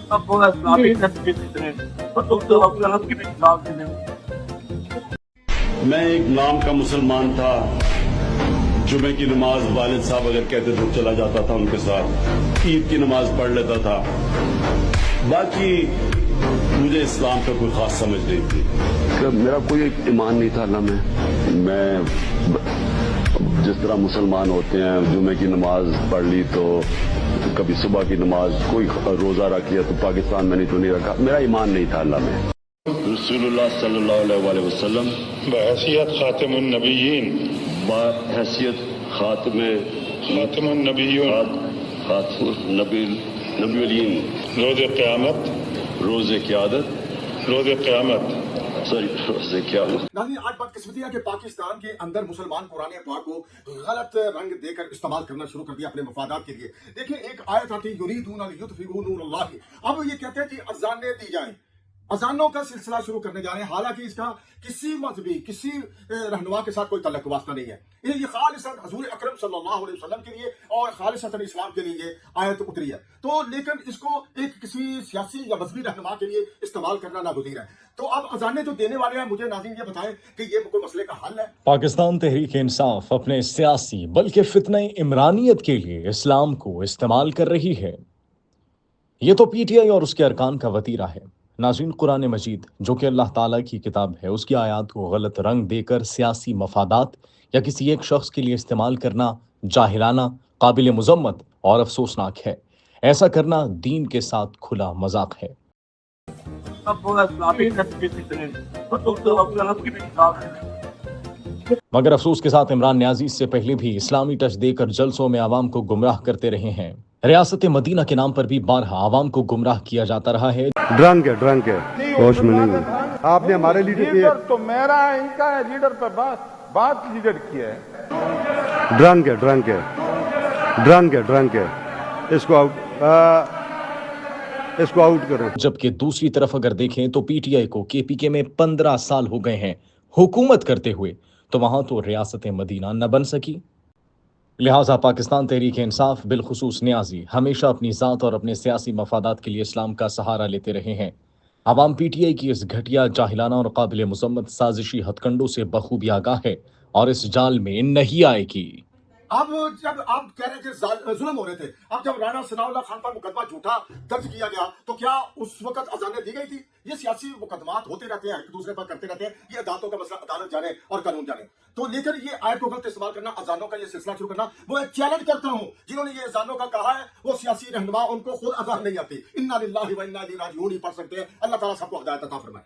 اب وہ اسلامی تنظیم اتنے اور تم تو اپنے رب کی بھی خلاف دیں۔ میں ایک نام کا مسلمان تھا، جمعے کی نماز والد صاحب اگر کہتے تو چلا جاتا تھا ان کے ساتھ، عید کی نماز پڑھ لیتا تھا، باقی مجھے اسلام کا کوئی خاص سمجھ نہیں تھی۔ میرا کوئی ایمان نہیں تھا اللہ میں جس طرح مسلمان ہوتے ہیں جمعے کی نماز پڑھ لی تو کبھی صبح کی نماز، کوئی روزہ رکھ لیا تو پاکستان میں نہیں تو نہیں رکھا، میرا ایمان نہیں تھا اللہ میں۔ رسول اللہ صلی اللہ علیہ وسلم بحیثیت خاتم النبیین، بحیثیت خاتم النبیین، خاتم نبیین، روز قیامت، روز قیادت، روز قیامت، روز قیامت۔ ناظرین، آج بدقسمتی ہے کہ پاکستان کے اندر مسلمان قرآن پاک کو غلط رنگ دے کر استعمال کرنا شروع کر دیا اپنے مفادات کے لیے۔ دیکھیں ایک آیت آتی ہے یریدون لیطفئوا نور اللہ، اب یہ کہتے ہیں کہ اذانیں دی جائیں، اذانوں کا سلسلہ شروع کرنے جا رہے ہیں، حالانکہ اس کا کسی مذہبی کسی رہنما کے ساتھ کوئی تعلق واسطہ نہیں ہے۔ یہ خالصاً حضور اکرم صلی اللہ علیہ وسلم کے لیے اور خالصاً اسلام کے لیے یہ آیت اتری ہے، تو لیکن اس کو ایک کسی سیاسی یا مذہبی رہنما کے لیے استعمال کرنا ناگزیر ہے۔ تو اب اذانیں جو دینے والے ہیں، مجھے ناظرین یہ بتائیں کہ یہ کوئی مسئلے کا حل ہے؟ پاکستان تحریک انصاف اپنے سیاسی بلکہ فتنہ عمرانیت کے لیے اسلام کو استعمال کر رہی ہے۔ یہ تو پی ٹی آئی اور اس کے ارکان کا وتیرہ ہے۔ ناظرین، قرآن مجید جو کہ اللہ تعالیٰ کی کتاب ہے، اس کی آیات کو غلط رنگ دے کر سیاسی مفادات یا کسی ایک شخص کے لیے استعمال کرنا جاہلانہ، قابل مذمت اور افسوسناک ہے۔ ایسا کرنا دین کے ساتھ کھلا مذاق ہے۔ اب وہ اسلامی تنظیم اتنے اور تم تو اپنے رب کی بھی خلاف دیں۔ مگر افسوس کے ساتھ عمران نیازی اس سے پہلے بھی اسلامی ٹچ دے کر جلسوں میں عوام کو گمراہ کرتے رہے ہیں۔ ریاست مدینہ کے نام پر بھی بارہا عوام کو گمراہ کیا جاتا رہا ہے۔ ڈرنک ہے ہوش میں نہیں ہے۔ آپ نے ہمارے لیڈر تو میرا ہے، ان کا ہے لیڈر پہ بات لیڈر کی ہے۔ ڈرنک ہے، اس کو آؤٹ کریں۔ جبکہ دوسری طرف اگر دیکھیں تو پی ٹی آئی کو کے پی کے میں 15 سال ہو گئے ہیں حکومت کرتے ہوئے، تو وہاں تو ریاست مدینہ نہ بن سکی۔ لہٰذا پاکستان تحریک انصاف بالخصوص نیازی ہمیشہ اپنی ذات اور اپنے سیاسی مفادات کے لیے اسلام کا سہارا لیتے رہے ہیں۔ عوام پی ٹی آئی کی اس گھٹیا، جاہلانہ اور قابل مذمت سازشی ہتھ کنڈوں سے بخوبی آگاہ ہے اور اس جال میں نہیں آئے گی۔ اب جب آپ کہہ رہے ہیں کہ ظلم ہو رہے تھے، اب جب رانا ثناء اللہ خان پر مقدمہ جھوٹا درج کیا گیا تو کیا اس وقت اذانیں دی گئی تھی؟ یہ سیاسی مقدمات ہوتے رہتے ہیں، ایک دوسرے پر کرتے رہتے ہیں، یہ عدالتوں کا مسئلہ عدالت جانے اور قانون جانے۔ تو لیکن یہ آیت کو غلط استعمال کرنا، اذانوں کا یہ سلسلہ شروع کرنا، وہ ایک چیلنج کرتا ہوں جنہوں نے یہ اذانوں کا کہا ہے، وہ سیاسی رہنما، ان کو خود اذان نہیں آتی، انا للہ و انا الیہ راجعون ہی پڑھ سکتے ہیں۔ اللہ تعالیٰ سب کو ہدایت عطا فرمائے۔